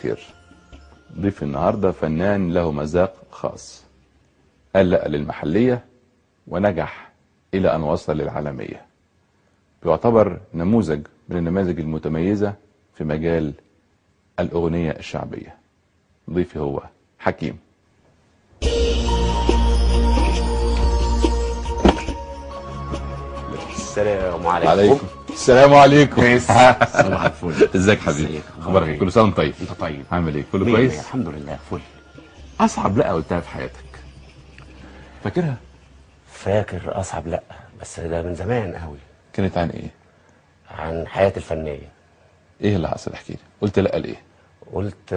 الخير. ضيف النهارده فنان له مذاق خاص، قال لا للمحلية ونجح إلى أن وصل للعالمية. يعتبر نموذج من النماذج المتميزة في مجال الأغنية الشعبية. ضيفي هو حكيم. السلام عليكم. السلام عليكم. صباح الفل. ازيك حبيبي؟ اخبارك ايه؟ كل سنه وانت طيب. انت طيب؟ عامل ايه؟ كله كويس؟ الحمد لله فل. اصعب لا قلتها في حياتك فاكرها؟ فاكر اصعب لا، بس ده من زمان قوي. كانت عن ايه؟ عن حياتي الفنيه. ايه اللي حصل؟ احكي لي. قلت لا لايه؟ قلت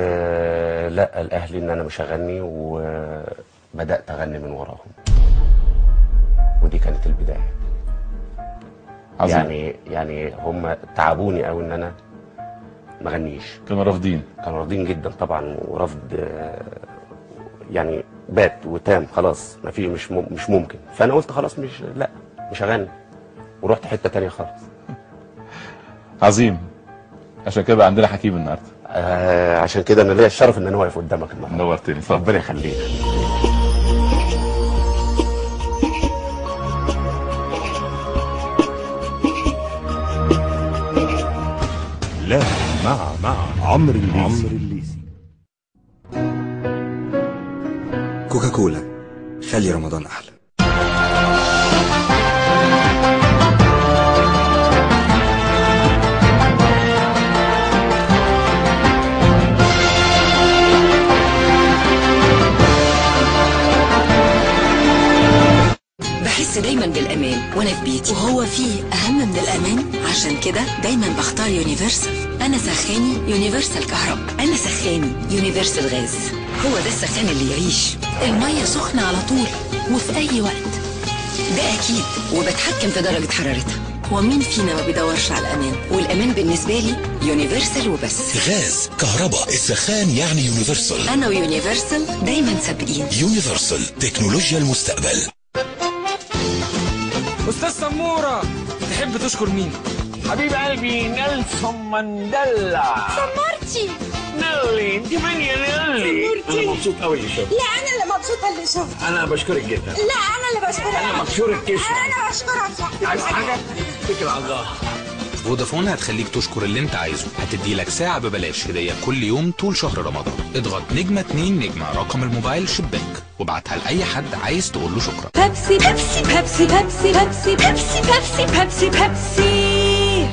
لا لاهلي ان انا مش هغني، وبدات اغني من وراهم، ودي كانت البدايه. عظيم. يعني هم تعبوني قوي ان انا ما غنيش. كانوا رافضين؟ كانوا راضين جدا طبعا، ورفض يعني بات وتام، خلاص ما في مش ممكن. فانا قلت خلاص مش هغني، ورحت حته تانية خالص. عظيم. عشان كده بقى عندنا حكيم النهارده. عشان كده انا ليا الشرف ان انا واقف قدامك النهارده. نورتني. ربنا يخليك. لا مع عمرو الليثي. كوكاكولا، خلي رمضان احلى. بحس دايما بالامان وانا في بيتي، وهو فيه اهم من الامان. عشان كده دايما بختار يونيفرسال. انا سخاني يونيفرسال كهرباء، انا سخاني يونيفرسال غاز. هو ده السخان اللي يعيش. الميه سخنه على طول وفي اي وقت، ده اكيد. وبتحكم في درجه حرارتها. ومين فينا ما بيدورش على الامان؟ والامان بالنسبه لي يونيفرسال وبس. غاز كهرباء السخان يعني يونيفرسال. انا ويونيفرسال دايما سابقين. يونيفرسال تكنولوجيا المستقبل. أستاذ سمورة، تحب تشكر مين؟ حبيب قلبي نيلسون مانديلا. سمرتي نيلي، انت فين يا نيلي؟ انا مبسوط قوي اللي شفت. لا انا اللي مبسوطه اللي شفت. انا بشكرك جدا. لا انا اللي بشكرك. انا مبشور الكشف. انا بشكرك. عايز حاجه؟ اتكل على الله. فودافون هتخليك تشكر اللي انت عايزه. هتدي لك ساعة ببلاش هدية كل يوم طول شهر رمضان. اضغط نجمة 2 نجمة رقم الموبايل شباك وابعتها لأي حد عايز تقول له شكرا. بيبسي بيبسي بيبسي بيبسي بيبسي بيبسي بيبسي بيبسي بيبسي،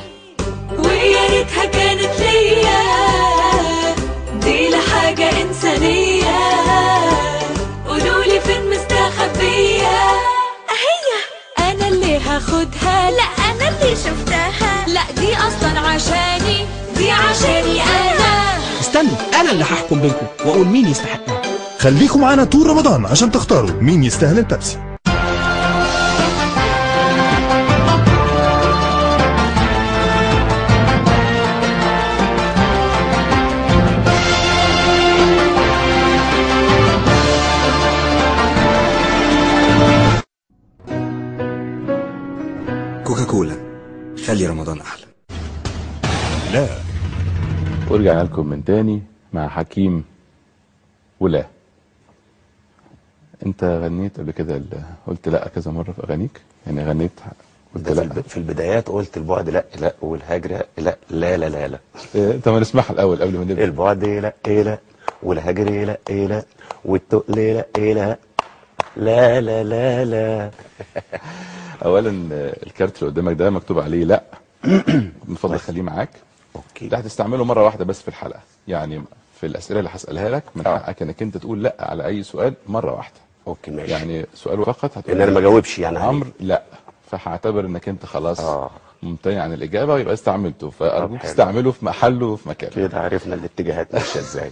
ويا ريتها كانت ليا، دي لحاجة إنسانية. قولولي فين مستخبية، هي أنا اللي هاخدها. لا أنا اللي شفتها. لا دي أصلا عشاني، دي عشاني أنا. استنوا، أنا اللي هحكم بينكم وأقول مين يستحقها. خليكم معانا طول رمضان عشان تختاروا مين يستاهل البيبسي. كوكاكولا، خلي رمضان احلى. لا. ورجعنا لكم من تاني مع حكيم ولا. انت غنيت قبل كده قلت لا كذا مره في اغانيك؟ يعني غنيت قلت لا في البدايات قلت البعد لا، والهجر لا لا لا لا لا. طب ما نسمعها الاول قبل ما نبدا. البعد لا، والهجر لا، والتقل لا لا لا لا لا. اولا الكارت اللي قدامك ده مكتوب عليه لا. من فضلك خليه معاك. اوكي. ده هتستعمله مره واحده بس في الحلقه، يعني في الاسئله اللي هسالها لك من حقك انك انت تقول لا على اي سؤال مره واحده. اوكي ماشي. يعني سؤال فقط هتقول ان انا ما جاوبش يعني عمرو لا، فهعتبر انك انت خلاص ممتنع عن الاجابه ويبقى استعملته، فارجوك استعمله في محله وفي مكانه. كده عرفنا الاتجاهات ماشيه ازاي.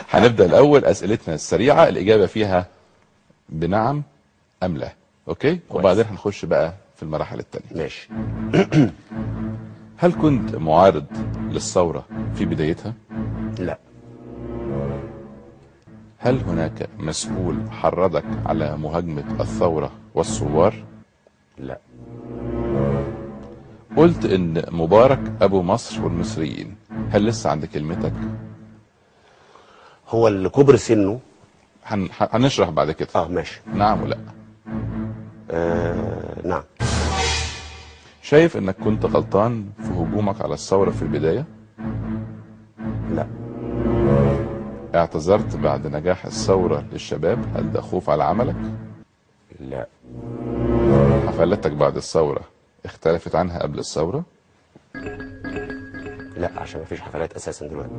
هنبدا الاول اسئلتنا السريعه، الاجابه فيها بنعم ام لا. اوكي. وبعدين هنخش بقى في المراحل الثانيه. ماشي. هل كنت معارض للثوره في بدايتها؟ لا. هل هناك مسؤول حرضك على مهاجمه الثوره والثوار؟ لا. قلت ان مبارك ابو مصر والمصريين، هل لسه عند كلمتك؟ هو اللي كبر سنه هنشرح بعد كده. ماشي. نعم ولا؟ نعم. شايف انك كنت غلطان في هجومك على الثورة في البداية؟ لا. اعتذرت بعد نجاح الثورة للشباب، هل ده خوف على عملك؟ لا. حفلاتك بعد الثورة اختلفت عنها قبل الثورة؟ لا، عشان مفيش حفلات اساسا دلوقتي.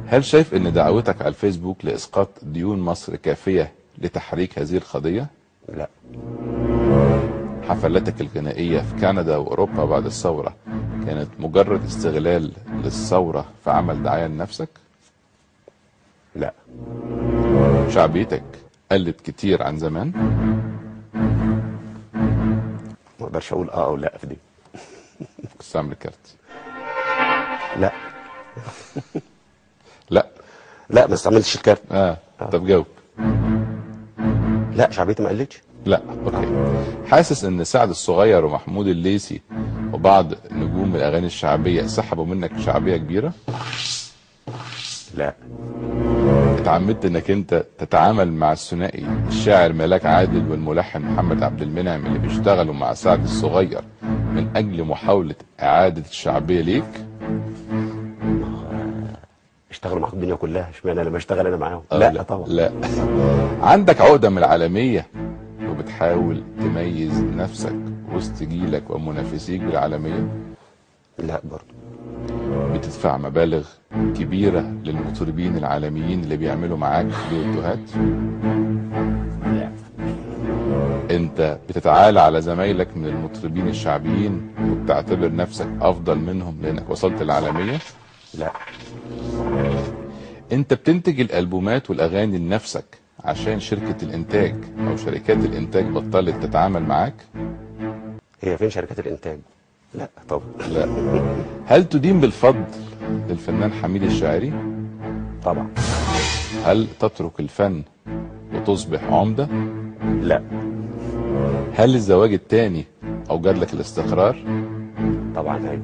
هل شايف ان دعوتك على الفيسبوك لاسقاط ديون مصر كافية لتحريك هذه القضية؟ لا. حفلاتك الغنائية في كندا واوروبا بعد الثورة كانت مجرد استغلال للثورة في عمل دعاية لنفسك؟ لا. شعبيتك قلت كتير عن زمان؟ ما اقدرش اقول او لا في دي. استعمل الكارت. لا. لا. لا، ما استعملتش الكارت. طب جاوب. لا، شعبيتي ما قلتش. لا. اوكي. حاسس ان سعد الصغير ومحمود الليثي وبعض نجوم الاغاني الشعبيه سحبوا منك شعبيه كبيره؟ لا. اتعمدت انك انت تتعامل مع الثنائي الشاعر ملاك عادل والملحن محمد عبد المنعم اللي بيشتغلوا مع سعد الصغير من اجل محاوله اعاده الشعبيه ليك؟ اشتغلوا مع الدنيا كلها، اشمعنى انا بشتغل انا معاهم؟ لا طبعا. لا. عندك عقده من العالميه وبتحاول تميز نفسك وسط جيلك ومنافسيك بالعالميه؟ لا برضه. بتدفع مبالغ كبيره للمطربين العالميين اللي بيعملوا معاك دويتوهات؟ لا. انت بتتعالى على زمايلك من المطربين الشعبيين وبتعتبر نفسك افضل منهم لانك وصلت للعالميه؟ لا. انت بتنتج الالبومات والاغاني لنفسك عشان شركة الانتاج او شركات الانتاج بطلت تتعامل معاك؟ هي فين شركات الانتاج؟ لا طبعا. لا. هل تدين بالفضل للفنان حميد الشاعري؟ طبعا. هل تترك الفن وتصبح عمدة؟ لا. هل الزواج التاني اوجد لك الاستقرار؟ طبعا ايوه.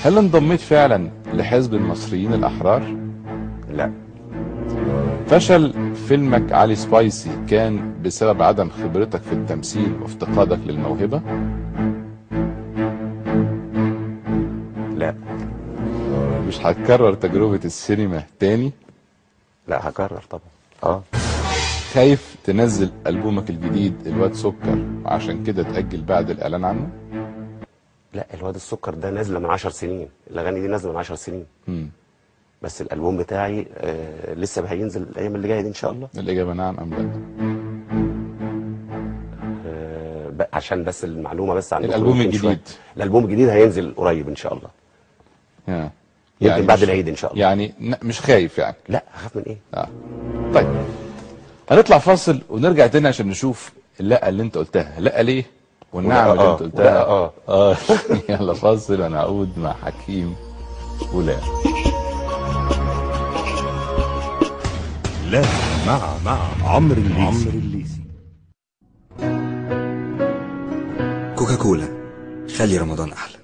هل انضميت فعلا لحزب المصريين الاحرار؟ لا. فشل فيلمك علي سبايسي كان بسبب عدم خبرتك في التمثيل وافتقادك للموهبة؟ لا. مش هتكرر تجربة السينما تاني؟ لا هكرر طبعا. خايف تنزل ألبومك الجديد الواد سكر وعشان كده تأجل بعد الإعلان عنه؟ لا، الواد السكر ده نازله من 10 سنين، الاغاني دي نازله من 10 سنين. بس الالبوم بتاعي لسه هينزل الايام اللي جايه دي ان شاء الله. الاجابه نعم ام لا؟ عشان بس المعلومه بس عن الالبوم الجديد. الالبوم الجديد هينزل قريب ان شاء الله. يعني يمكن بعد العيد ان شاء الله. يعني مش خايف يعني؟ لا، اخاف من ايه؟ طيب هنطلع فاصل ونرجع تاني عشان نشوف اللا اللي انت قلتها لا ليه والنعم اللي انت قلتها. يلا فاصل ونعود مع حكيم ولا لا مع عمرو الليثي. كوكاكولا، خلي رمضان احلى.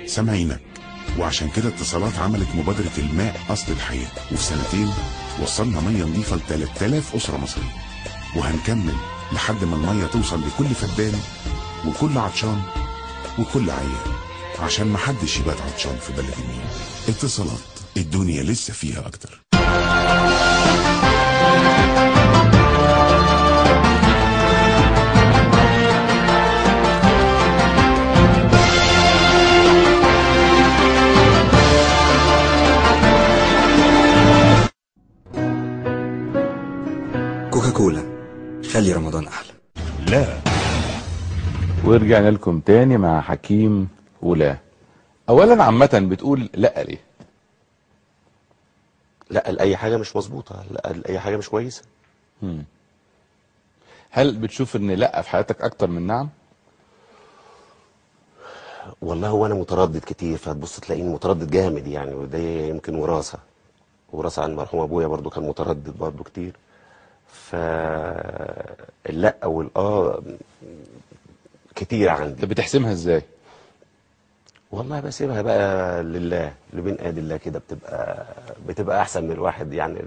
سامعينك. وعشان كده اتصالات عملت مبادرة الماء أصل الحياة، وفي سنتين وصلنا مية نظيفة ل 3000 أسرة مصرية، وهنكمل لحد ما المية توصل لكل فدان وكل عطشان وكل عيان، عشان محدش يبات عطشان في بلد النيل. اتصالات، الدنيا لسه فيها أكتر. كوكاكولا، خلي رمضان أحلى. لا. ورجعنا لكم تاني مع حكيم ولا. اولا عامة بتقول لا ليه؟ لا لأي حاجة مش مظبوطة، لا لأي حاجة مش كويسة. هل بتشوف ان لا في حياتك اكتر من نعم؟ والله هو انا متردد كتير، فتبص تلاقيني متردد جامد يعني، وده يمكن وراثة عن مرحوم ابويا، برضو كان متردد برضو كتير. فاللا والاه كتير عندي. طب بتحسمها ازاي؟ والله بسيبها بقى لله، لبين ايدي الله كده، بتبقى احسن من الواحد يعني.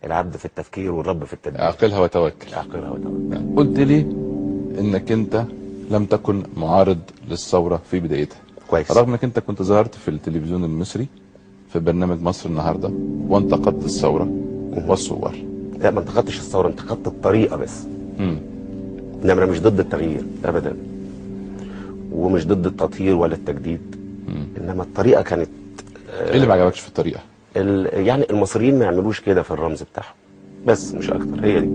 العبد في التفكير والرب في التدبير. اعقلها وتوكل. اعقلها وتوكل. قلت لي انك انت لم تكن معارض للثورة في بدايتها. كويس. رغم انك انت كنت ظهرت في التلفزيون المصري في برنامج مصر النهارده وانتقدت الثورة والثوار. لا ما انتقدتش الثورة، انتقدت الطريقة بس. انما انا مش ضد التغيير ابدا، ومش ضد التطهير ولا التجديد. انما الطريقة كانت ايه اللي ما عجبكش في الطريقة؟ يعني المصريين ما يعملوش كده في الرمز بتاعهم، بس مش اكتر، هي دي.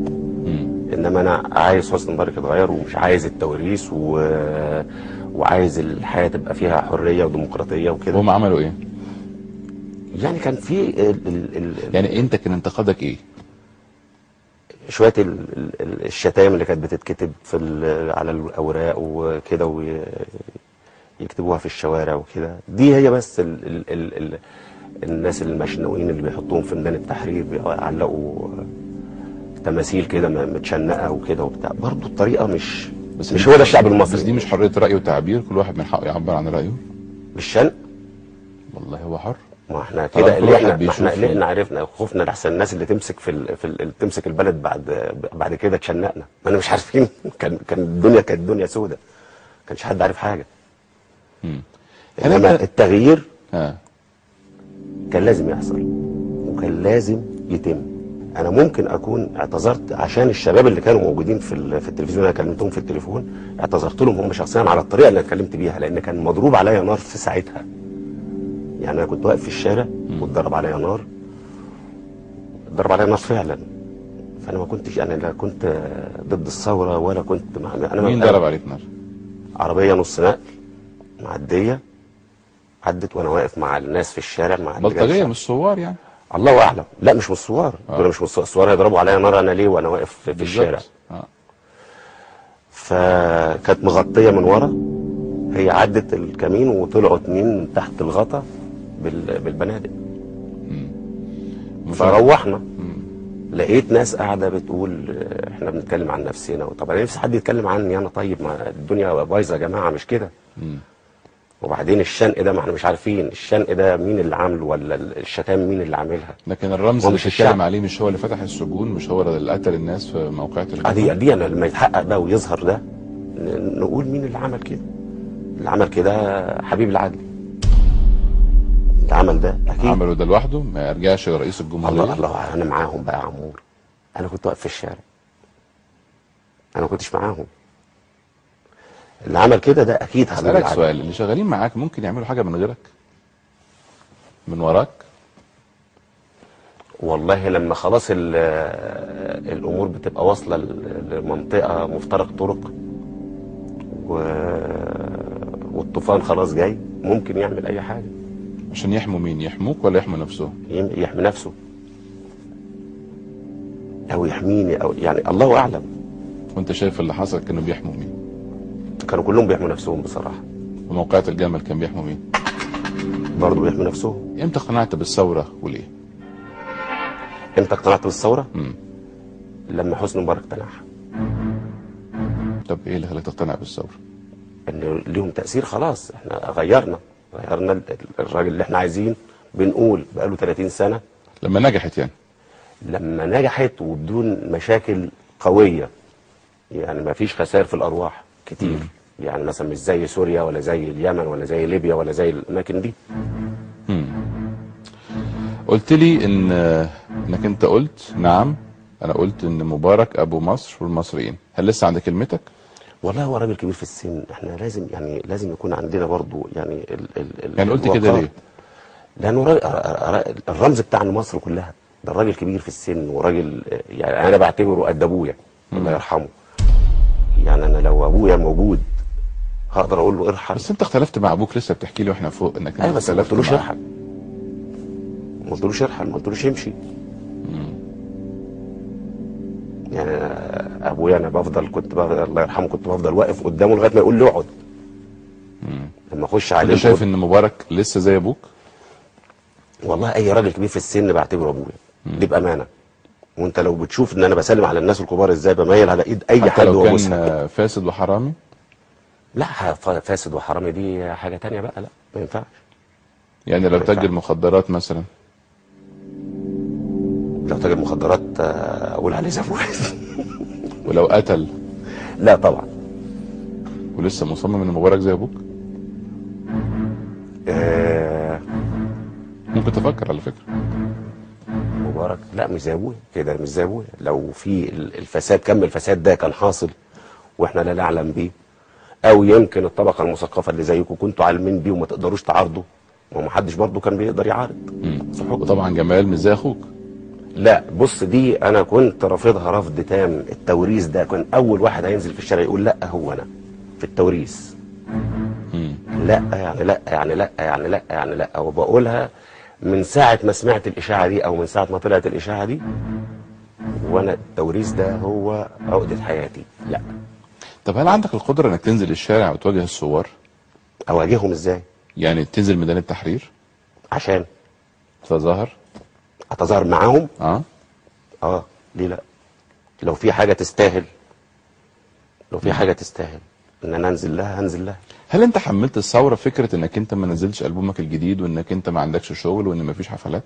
انما انا عايز حسني مبارك يتغير، ومش عايز التوريث وعايز الحياة تبقى فيها حرية وديمقراطية وكده. هم عملوا ايه؟ يعني كان في يعني انت كان انتقادك ايه؟ شوية الشتايم اللي كانت بتتكتب على الأوراق وكده، ويكتبوها في الشوارع وكده. دي هي بس الناس المشنوقين اللي بيحطوهم في ميدان التحرير، بيعلقوا تماثيل كده متشنقة وكده وبتاع. برضو الطريقة مش هو ده الشعب المصري. بس دي مش حرية رأي وتعبير؟ كل واحد من حقه يعبر عن رأيه. بالشنق؟ والله هو حر. ما احنا كده اللي احنا عرفنا خوفنا لحسن الناس اللي تمسك تمسك البلد بعد كده تشنقنا. ما انا مش عارفين. كانت الدنيا سودة، ما كانش حد عارف حاجه. انما التغيير كان لازم يحصل، وكان لازم يتم. انا ممكن اكون اعتذرت عشان الشباب اللي كانوا موجودين في التلفزيون، انا كلمتهم في التليفون، اعتذرت لهم هم شخصيا على الطريقه اللي اتكلمت بيها، لان كان مضروب عليا نار في ساعتها. يعني انا كنت واقف في الشارع واتضرب عليا نار، فعلا. فانا ما كنتش، يعني لا كنت ضد الثوره ولا كنت انا مين ضرب عليك نار؟ عربيه نص نقل معديه، عدت وانا واقف مع الناس في الشارع، مع بلطجيه مش ثوار يعني؟ الله اعلم. لا مش الثوار، دول مش الثوار هيضربوا عليا نار انا ليه وانا واقف في الشارع؟ فكانت مغطيه من ورا، هي عدت الكمين وطلعوا 2 من تحت الغطا بالبنادق. فروحنا لقيت ناس قاعده بتقول احنا بنتكلم عن نفسنا. طب انا نفسي حد يتكلم عني انا، طيب ما الدنيا بايظه يا جماعه، مش كده؟ وبعدين الشنق ده ما احنا مش عارفين الشنق ده مين اللي عامله، ولا الشتام مين اللي عاملها. لكن الرمز اللي بتتكلم عليه مش هو اللي فتح السجون، مش هو اللي قتل الناس في موقعات الجمهورية. دي انا لما يتحقق بقى ويظهر ده نقول مين اللي عمل كده. اللي عمل كده حبيب العدل، اللي عمل ده اكيد عمله ده لوحده، ما يرجعش لرئيس الجمهوريه. الله انا معاهم بقى يا عمور، انا كنت واقف في الشارع، انا ما كنتش معاهم. اللي عمل كده ده اكيد حبيب العدل. اسالك سؤال، اللي شغالين معاك ممكن يعملوا حاجه من غيرك؟ من وراك؟ والله لما خلاص الامور بتبقى واصله لمنطقه مفترق طرق والطوفان خلاص جاي، ممكن يعمل اي حاجه. عشان يحموا مين؟ يحموك ولا يحموا نفسه؟ يحمي نفسه او يحميني، او يعني الله اعلم. وانت شايف اللي حصل كانوا بيحموا مين؟ كانوا كلهم بيحموا نفسهم بصراحه. وموقعة الجمل كان بيحموا مين؟ برضه بيحموا نفسهم. امتى اقتنعت بالثوره وليه؟ امتى اقتنعت بالثوره؟ لما حسني مبارك تنحى. طب ايه اللي خلاك تقتنع بالثوره؟ ان ليهم تاثير، خلاص احنا غيرنا الراجل اللي احنا عايزين، بنقول بقاله 30 سنه. لما نجحت يعني؟ لما نجحت وبدون مشاكل قويه، يعني ما فيش خسائر في الارواح كتير. يعني مثلا مش زي سوريا ولا زي اليمن ولا زي ليبيا ولا زي الاماكن دي. قلت لي انك انت قلت نعم، انا قلت ان مبارك ابو مصر والمصريين. هل لسه عند كلمتك؟ والله هو راجل كبير في السن، احنا لازم يكون عندنا برضو يعني يعني قلت كده ليه؟ لانه الرمز بتاع مصر كلها ده الراجل كبير في السن وراجل يعني انا بعتبره قد ابويا الله يرحمه. يعني انا لو ابويا موجود هقدر اقول له ارحل. بس انت اختلفت مع ابوك، لسه بتحكي لي واحنا فوق انك ايوه بس ما اختلفت قلتلوش معاه. ارحل، ما قلتلوش ارحل، ما قلتلوش امشي. يعني ابويا انا كنت بفضل الله يرحمه كنت بفضل واقف قدامه لغايه ما يقول لي اقعد. لما اخش عليه انت شايف ان مبارك لسه زي ابوك؟ والله اي راجل كبير في السن بعتبره ابويا، دي بامانه. وانت لو بتشوف ان انا بسلم على الناس الكبار ازاي بميل على ايد اي حتى حد لو وابوسها. كان فاسد وحرامي؟ لا فاسد وحرامي دي حاجه تانية بقى، لا ما ينفعش. يعني لو تاجر مخدرات مثلا؟ لو تاجر مخدرات اقول عليه زفوت. ولو قتل؟ لا طبعا. ولسه مصمم ان مبارك زي ابوك؟ ممكن تفكر على فكره. مبارك لا مش زي ابويا كده، مش زي ابويا. لو في الفساد كم الفساد ده كان حاصل واحنا لا نعلم بيه، او يمكن الطبقه المثقفه اللي زيكم كنتوا عالمين بيه وما تقدروش تعارضوا، ما حدش برضه كان بيقدر يعارض. وطبعا جمال مش زي اخوك. لا بص دي انا كنت رافضها رفض تام. التوريث ده كان اول واحد هينزل في الشارع يقول لا هو انا في التوريث. لا يعني لا يعني لا يعني لا يعني لا، وبقولها من ساعه ما سمعت الاشاعه دي او من ساعه ما طلعت الاشاعه دي، وانا التوريث ده هو عقده حياتي. لا. طب هل عندك القدره انك تنزل الشارع وتواجه الثوار؟ اواجههم ازاي؟ يعني تنزل ميدان التحرير عشان تتظاهر؟ اتظاهر معاهم؟ اه ليه لا؟ لو في حاجه تستاهل، لو في حاجه تستاهل ان انا انزل لها هنزل لها. هل انت حملت الثوره فكره انك انت ما نزلتش البومك الجديد وانك انت ما عندكش شغل وان ما فيش حفلات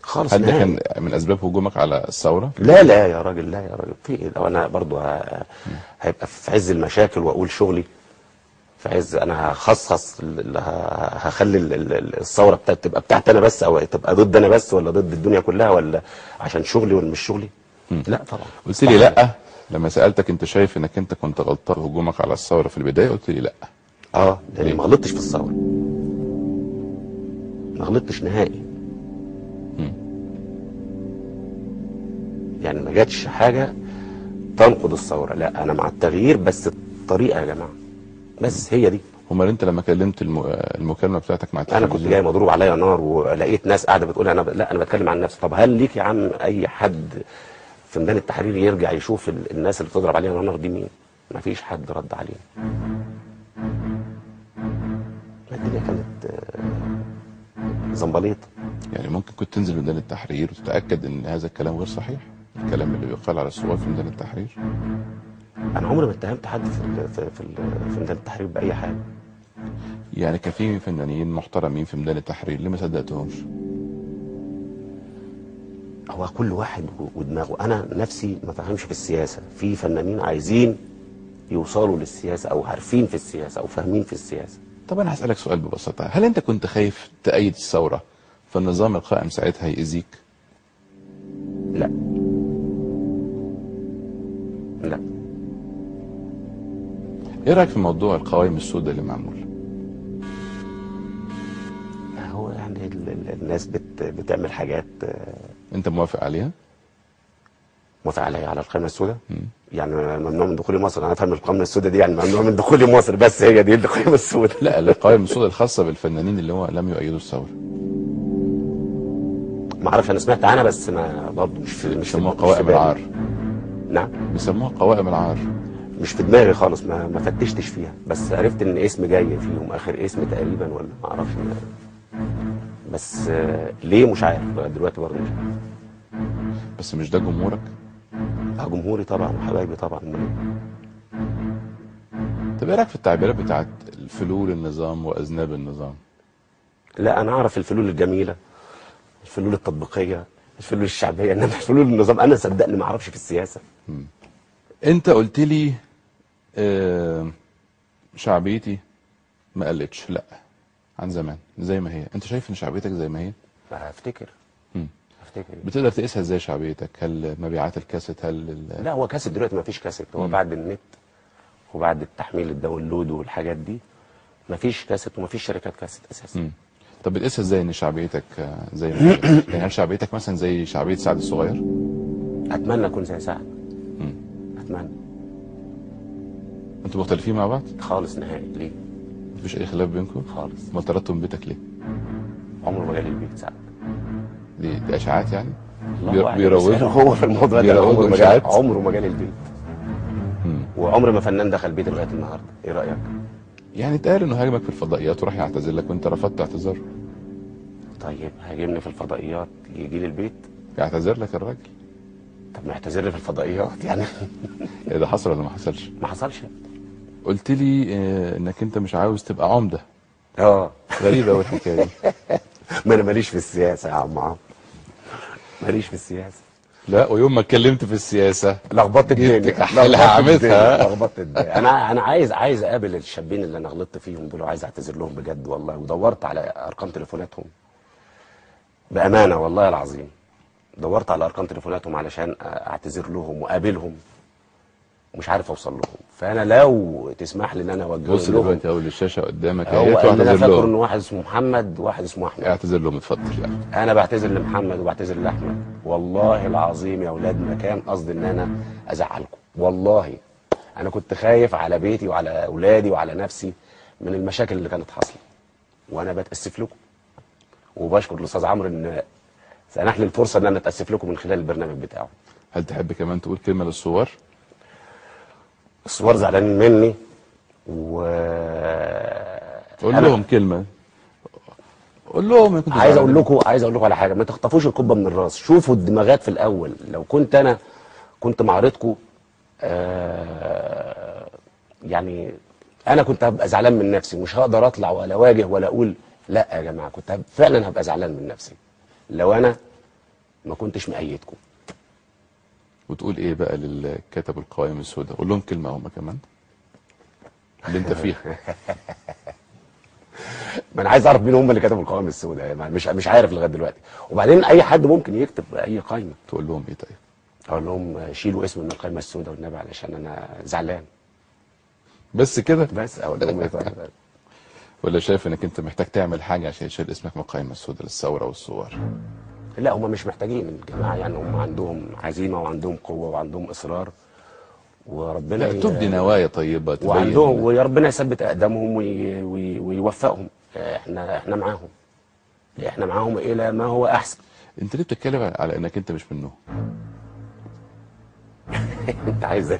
خالص؟ هل ده كان من اسباب هجومك على الثوره؟ لا لا يا راجل، لا يا راجل، في ايه؟ لو انا برضو هيبقى في عز المشاكل واقول شغلي في عز، انا هخصص هخلي الثوره بتاعت تبقى بتاعتي انا بس، او تبقى ضد انا بس، ولا ضد الدنيا كلها، ولا عشان شغلي ولا مش شغلي؟ لا طبعا. قلت لي لا لما سالتك انت شايف انك انت كنت غلطان هجومك على الثوره في البدايه، قلت لي لا. لاني ما غلطتش في الثوره، ما غلطتش نهائي. يعني ما جاتش حاجه تنقض الثوره، لا انا مع التغيير بس الطريقه يا جماعه، بس هي دي. امال انت لما كلمت المكالمه بتاعتك مع انا كنت جاي مضروب عليا نار ولقيت ناس قاعده بتقول لا انا بتكلم عن نفسي. طب هل ليك يا عم اي حد في ميدان التحرير يرجع يشوف الناس اللي بتضرب علينا نار دي مين؟ ما فيش حد رد علينا. الدنيا كانت زنبليطه. يعني ممكن كنت تنزل ميدان التحرير وتتاكد ان هذا الكلام غير صحيح، الكلام اللي بيقال على الثوار في ميدان التحرير؟ انا عمري ما اتهمت حد في ميدان التحرير باي حاجه. يعني كان في فنانين محترمين في ميدان التحرير، ليه ما صدقتهمش؟ هو كل واحد ودماغه. انا نفسي ما فهمش في السياسه، في فنانين عايزين يوصلوا للسياسه او عارفين في السياسه او فاهمين في السياسه. طب انا هسالك سؤال ببساطه، هل انت كنت خايف تأيد الثوره فالنظام القائم ساعتها هيأذيك؟ لا لا. ايه رايك في موضوع القوائم السوداء اللي معمول؟ هو يعني الناس بتعمل حاجات. انت موافق عليها؟ موافق عليها على القائمه السوداء؟ يعني ممنوع من دخول مصر. انا افهم القائمه السوداء دي يعني ممنوع من دخول مصر، بس هي دي القائمه السوداء. لا القوائم السوداء الخاصه بالفنانين اللي هو لم يؤيدوا الثوره. ما اعرفش، انا سمعت عنها بس ما برضه مش بيسموها قوائم العار. نعم بيسموها قوائم العار. مش في دماغي خالص، ما فتشتش فيها، بس عرفت ان اسم جاي فيهم اخر اسم تقريبا، ولا ما اعرفش. بس ليه مش عارف لغايه دلوقتي برضه مش عارف. بس مش ده جمهورك؟ جمهوري طبعا وحبايبي طبعا. طب ايه رايك في التعبيرات بتاعت الفلول النظام واذناب النظام؟ لا انا اعرف الفلول الجميله، الفلول التطبيقيه، الفلول الشعبيه، انما الفلول النظام انا صدقني ما اعرفش في السياسه. انت قلت لي شعبيتي ما قلتش، لا عن زمان زي ما هي. انت شايف ان شعبيتك زي ما هي؟ افتكر. بتقدر تقيسها ازاي شعبيتك؟ هل مبيعات الكاسيت؟ لا هو كاسيت دلوقتي ما فيش كاسيت. هو بعد النت وبعد التحميل الداونلود والحاجات دي ما فيش كاسيت وما فيش شركات كاسيت اساسا. طب بتقيسها ازاي ان شعبيتك زي ما هي؟ يعني هل شعبيتك مثلا زي شعبيه سعد الصغير؟ اتمنى اكون زي سعد. اتمنى. انتوا مختلفين مع بعض؟ خالص نهائي. ليه؟ مفيش اي خلاف بينكم؟ خالص. ما طردتم بيتك ليه؟ عمره ما جالي البيت سعد. دي اشاعات يعني؟ بيروجوا هو في الموضوع ده. عمره ما جالي البيت. وعمر ما فنان دخل بيتي لغايه النهارده. ايه رايك؟ يعني اتقال انه هاجمك في الفضائيات وراح يعتذر لك وانت رفضت اعتذاره. طيب هاجمني في الفضائيات يجي لي البيت؟ يعتذر لك الراجل. طب ما يعتذر لي في الفضائيات يعني. ايه ده حصل ولا ما حصلش؟ ما حصلش. قلت لي انك انت مش عاوز تبقى عمده. غريبه قوي الحكايه دي. ما انا ماليش في السياسه يا عم عمرو. ماليش في السياسه. لا ويوم ما اتكلمت في السياسه لخبطت الدنيا. عملتها. لخبطت الدنيا. انا عايز اقابل الشابين اللي انا غلطت فيهم دول وعايز اعتذر لهم بجد والله. ودورت على ارقام تليفوناتهم بامانه والله العظيم. دورت على ارقام تليفوناتهم علشان اعتذر لهم واقابلهم ومش عارف اوصل لهم. فانا لو تسمح لي ان انا اوجه لهم. بص دلوقتي اول الشاشه قدامك اهي. انا فاكر ان واحد اسمه محمد وواحد اسمه احمد. اعتذر لهم اتفضل يعني. انا بعتذر لمحمد وبعتذر لاحمد والله العظيم يا اولاد ما كان قصدي ان انا ازعلكم. والله انا كنت خايف على بيتي وعلى اولادي وعلى نفسي من المشاكل اللي كانت حاصله وانا بتاسف لكم. وبشكر الاستاذ عمرو ان سنح لي الفرصه ان انا اتاسف لكم من خلال البرنامج بتاعه. هل تحب كمان تقول كلمه للثوار؟ الثوار زعلانين مني قول لهم كلمه. قول لهم. عايز اقول لكم على حاجه. ما تخطفوش الكبه من الراس. شوفوا الدماغات في الاول. لو كنت معارضكم يعني انا كنت هبقى زعلان من نفسي. مش هقدر اطلع ولا اواجه ولا اقول لا يا جماعه. كنت فعلا هبقى زعلان من نفسي لو انا ما كنتش مأيدكم. وتقول ايه بقى للي كتبوا القوائم السوداء؟ قول لهم كلمه هم كمان اللي انت فيها. ما انا عايز اعرف مين هم اللي كتبوا القوائم السوداء. مش عارف لغايه دلوقتي. وبعدين اي حد ممكن يكتب اي قائمه. تقول لهم ايه طيب؟ اقول لهم شيلوا اسم من القائمه السوداء والنبي علشان انا زعلان. بس كده؟ بس اقول لهم ايه طيب؟ ولا شايف انك انت محتاج تعمل حاجه عشان يشيل اسمك من القائمه السوداء للثوره والثوار؟ لا هم مش محتاجين الجماعه يعني. هم عندهم عزيمه وعندهم قوه وعندهم اصرار وربنا تبدي نوايا طيبه وعندهم وربنا يثبت اقدامهم ويوفقهم. احنا معاهم. احنا معاهم الى ما هو احسن. انت ليه بتتكلم على انك انت مش منهم؟ انت عايز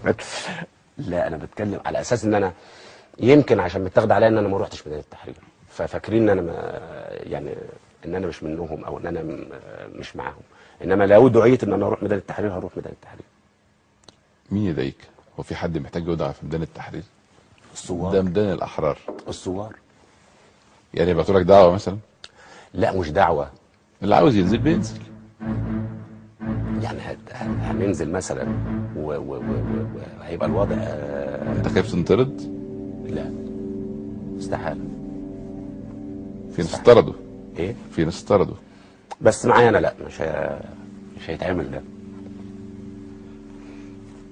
لا انا بتكلم على اساس ان انا يمكن عشان متاخد عليا ان انا ما روحتش ميدان التحرير ففاكرين ان انا يعني ان انا مش منهم او ان انا مش معاهم. انما لو دعيت ان انا اروح ميدان التحرير هروح ميدان التحرير. مين يدعيك؟ هو في حد محتاج يدعى في ميدان التحرير؟ الثوار. ده ميدان الاحرار. الثوار. يعني يبعتوا لك دعوه مثلا؟ لا مش دعوه. اللي عاوز ينزل بينزل. يعني هننزل مثلا وهيبقى الوضع انت خايف تنطرد؟ لا استحاله. في ناس طردوا. ايه؟ في ناس طردوا. بس معايا انا لا مش هيتعمل ده.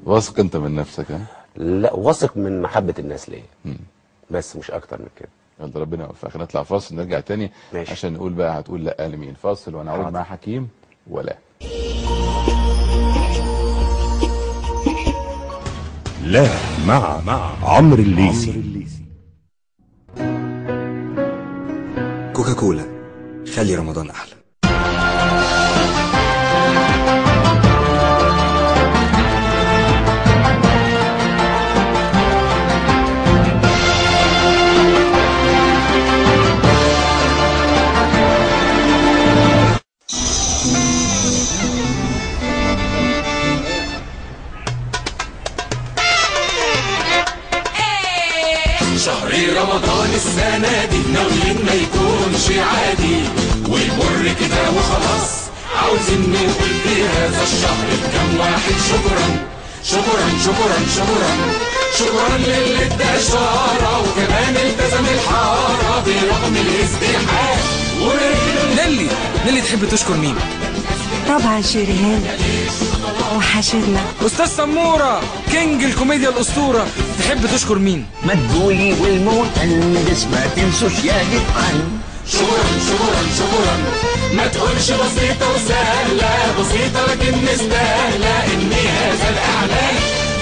واثق انت من نفسك ها؟ لا واثق من محبه الناس ليا. بس مش اكتر من كده. يلا ربنا يوفقك. نطلع فاصل نرجع تاني. ماشي. عشان نقول بقى هتقول لا لمين. فاصل وانا اعود مع حكيم ولا لا مع عمرو الليثي. كوكاكولا خلي رمضان احلى. شهر رمضان السنة دي ناويين ما يكونش عادي ويمر كده وخلاص. عاوزين نقول في هذا الشهر بكم واحد شكرا شكرا شكرا شكرا شكرا للي ادى اشاره وكمان التزم الحاره برغم الازدحام. نيلي تحب تشكر مين؟ طبعا شيريهان وحشرنا استاذ سموره كينج الكوميديا الاسطوره. تحب تشكر مين؟ مدبولي والمهندس ما تنسوش يا جدعان. شكرا شكرا شكرا. ما تقولش بسيطة وسهلة، بسيطة لكن مستاهلة إني هذا الإعلان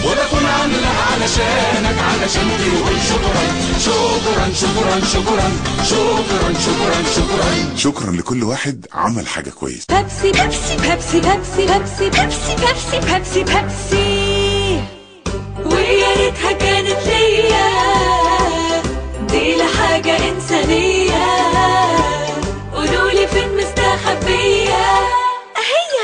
وبكون عاملها علشانك، علشان تقول شكرا شكرا شكرا شكرا شكرا شكرا شكرا. شكرا لكل واحد عمل حاجة كويسة. بيبسي بيبسي بيبسي بيبسي بيبسي بيبسي بيبسي بيبسي بيبسي، ويا ريتها كانت ليا، دي لحاجة إنسانية، قولولي فين مستخبية. هي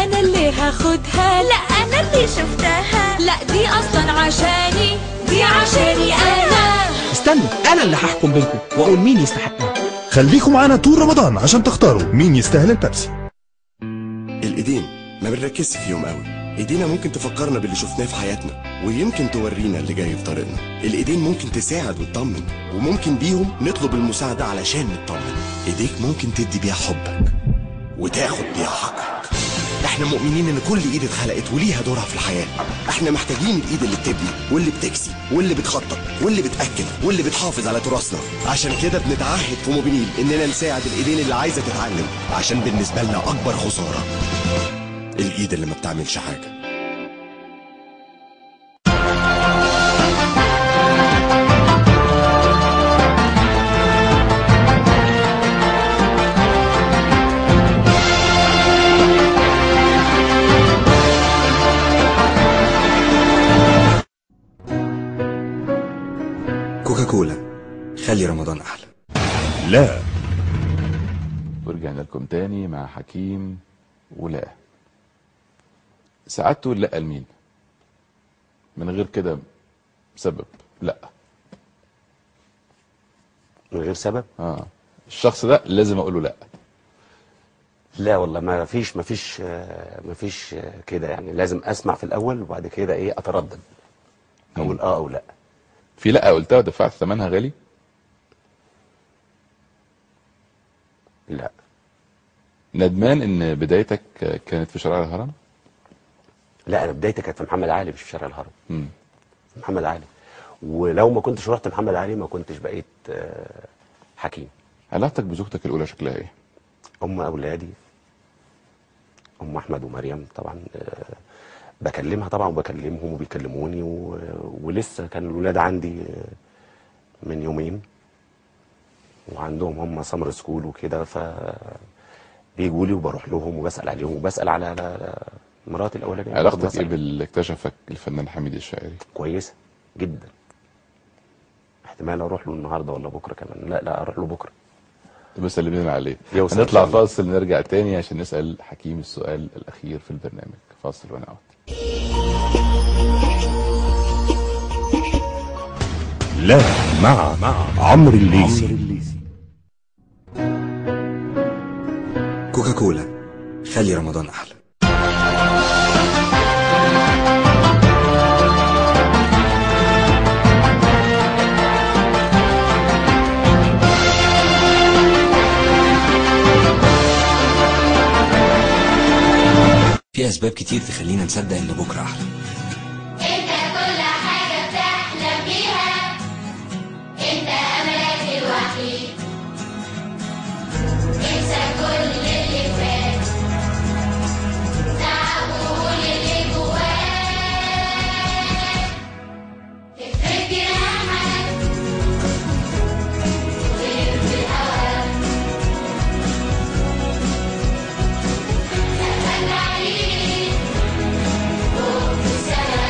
أنا اللي هاخدها، لا أنا اللي شفتها، لا دي أصلا عشاني، دي عشاني أنا. استنوا، أنا اللي هحكم بينكم وأقول مين يستحقها. خليكم معانا طول رمضان عشان تختاروا مين يستاهل البيبسي. الايدين ما بنركزش فيهم قوي، ايدينا ممكن تفكرنا باللي شفناه في حياتنا، ويمكن تورينا اللي جاي في طريقنا. الايدين ممكن تساعد وتطمن، وممكن بيهم نطلب المساعدة علشان نطمن. ايديك ممكن تدي بيها حبك وتاخد بيها حقك. احنا مؤمنين ان كل ايد اتخلقت وليها دورها في الحياة. احنا محتاجين الايد اللي بتبني واللي بتكسي واللي بتخطط واللي بتأكل واللي بتحافظ على تراثنا. عشان كده بنتعهد في موبينيل اننا نساعد الايدين اللي عايزة تتعلم، عشان بالنسبة لنا اكبر خسارة الايد اللي ما بتعملش حاجة. كوكاكولا، خلي رمضان أحلى. لا. ورجعنا لكم تاني مع حكيم ولا. ساعات تقول لا لمين من غير كده سبب؟ لا، من غير سبب. الشخص ده لازم اقول له لا. لا والله ما فيش كده يعني، لازم اسمع في الاول وبعد كده ايه اتردد اقول او لا. في لا قلتها ودفعت ثمنها غالي؟ لا. ندمان ان بدايتك كانت في شارع الهرم؟ لا، انا بدايتي كانت في محمد علي مش في شارع الهرم. في محمد علي، ولو ما كنتش رحت محمد علي ما كنتش بقيت حكيم. علاقتك بزوجتك الاولى شكلها ايه؟ ام اولادي، ام احمد ومريم طبعا، بكلمها طبعا وبكلمهم وبيكلموني ولسه كان الولاد عندي من يومين، وعندهم هم سمر سكول وكده، ف بيجوا لي وبروح لهم وبسال عليهم وبسال على مراتي الاولانيه. علاقتك ايه باللي اكتشفك الفنان حميد الشاعري؟ كويسه جدا. احتمال اروح له النهارده ولا بكره كمان. لا اروح له بكره. بس سلمنا عليه. هنطلع فاصل نرجع تاني عشان نسال حكيم السؤال الاخير في البرنامج. فاصل ونعود. لا مع عمرو الليثي. كوكاكولا، خلي رمضان أحلى. في أسباب كتير تخلينا نصدق إن بكرة أحلى. انت كل حاجة بتحلم بيها، انت املك الوحيد، انسى كل اللي فات، تعب وقول اللي جواك، افرد جناحك وطير في الهواء، سقفك عالي فوق في السما،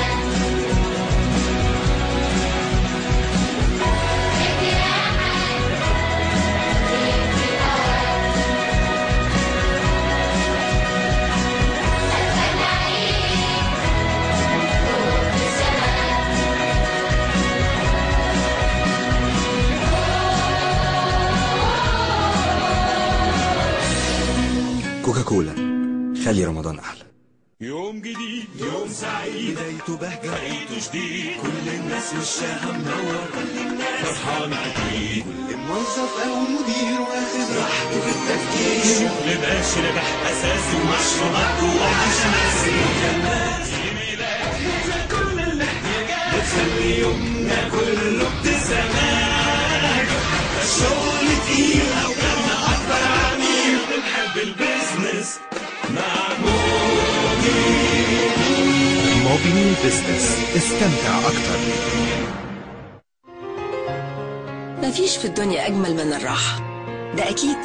كوكاكولا، خلي رمضان أحلى. يوم جديد، يوم سعيد، بدايته بهجة، بقيته جديد، كل الناس وشها منور، كل الناس فرحانة أكيد، كل موظف أو مدير واخد راحته في التفكير، شغل ماشي نجاح أساسي ومشروعات وعشان الناس يميلك كل الاحتياجات، بتخلي يومنا كله ابتسامات، حتى الشغل تقيل أو هابي بزنس، استمتع أكتر. مفيش في الدنيا أجمل من الراحة، ده أكيد.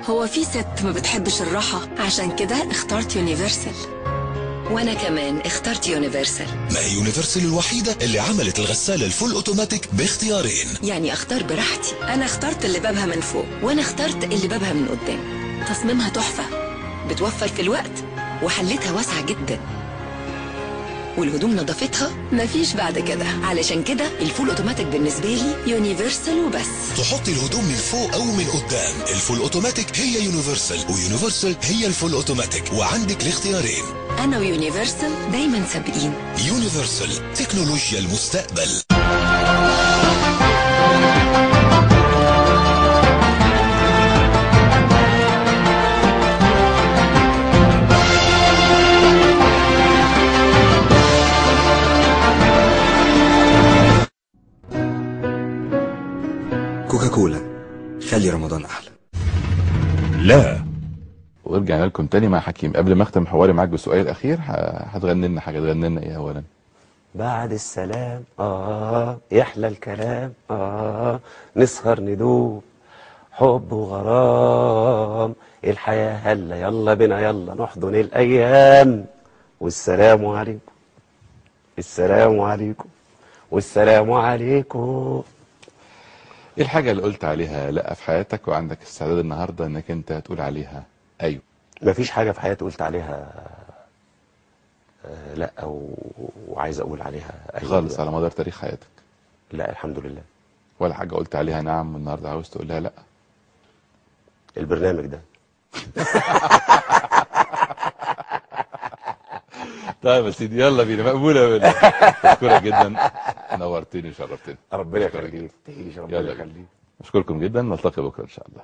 هو في ست ما بتحبش الراحة؟ عشان كده اخترت يونيفرسال. وأنا كمان اخترت يونيفرسال. ما هي يونيفرسال الوحيدة اللي عملت الغسالة الفول اوتوماتيك باختيارين. يعني اختار براحتي. أنا اخترت اللي بابها من فوق، وأنا اخترت اللي بابها من قدام. تصميمها تحفة، بتوفر في الوقت، وحلتها واسعة جدا، والهدوم نظافتها مفيش بعد كده. علشان كده الفول اوتوماتيك بالنسبه لي يونيفرسال وبس. تحطي الهدوم من فوق او من قدام، الفول اوتوماتيك هي يونيفرسال، ويونيفرسال هي الفول اوتوماتيك، وعندك الاختيارين. انا ويونيفرسال دايما سابقين. يونيفرسال، تكنولوجيا المستقبل. كوكاكولا، خلي رمضان احلى. لا. ورجعنا لكم تاني مع حكيم. قبل ما اختم حواري معاك بالسؤال الاخير، هتغني لنا حاجه. تغني لنا ايه اولا؟ بعد السلام يحلى الكلام نسهر ندوب حب وغرام الحياة هلا يلا بنا يلا نحضن الأيام والسلام عليكم السلام عليكم والسلام عليكم. ايه الحاجة اللي قلت عليها لا في حياتك وعندك استعداد النهاردة انك انت تقول عليها ايوه؟ مفيش حاجة في حياتي قلت عليها لا وعايز اقول عليها ايوه خالص على مدار تاريخ حياتك؟ لا الحمد لله. ولا حاجة قلت عليها نعم والنهاردة عاوز تقول لها لا؟ البرنامج ده. طيب يا سيدي يلا بينا، مقبولة منك. اشكرك جدا، نورتني وشرفتني. ربنا يخليك. تعيش ربنا يخليك. اشكركم جدا، نلتقي بكره ان شاء الله.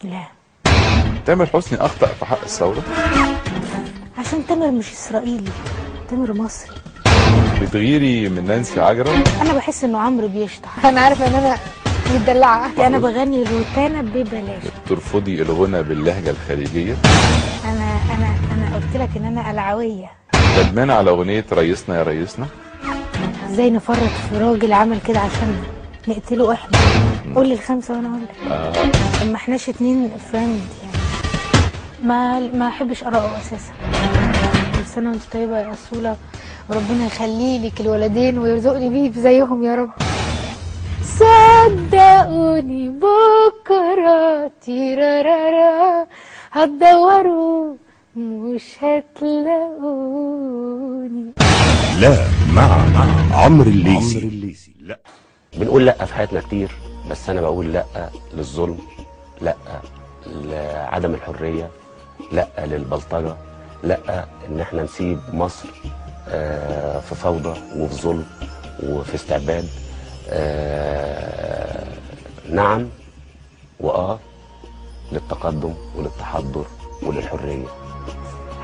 لا. تامر حسني اخطأ في حق الثورة عشان تامر مش اسرائيلي، تامر مصري. بتغيري من نانسي عجرم؟ انا بحس انه عمرو بيشطح. انا عارفه ان انا متدلعه. انا بغني الروتانا ببلاش. ترفضي الغنى باللهجة الخليجية؟ انا قلت لك ان انا قلعويه. ندمان على اغنية ريسنا يا ريسنا؟ ازاي نفرط في راجل عمل كده عشان نقتله احنا؟ قول لي الخمسه وانا اقول لك. ما احناش اتنين فريند يعني. ما احبش اراءه اساسا. كل سنه وانت طيبه يا اصوله، وربنا يخلي لك الولدين ويرزقني بيه زيهم يا رب. صدقوني بكره تيرارارا هتدوروا مش هتلاقوني. لا مع عمرو الليثي. لا بنقول لا في حياتنا كتير، بس انا بقول لا للظلم، لا لعدم الحريه، لا للبلطجه، لا ان احنا نسيب مصر في فوضى وفي ظلم وفي استعباد. نعم للتقدم وللتحضر وللحريه.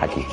حكيم.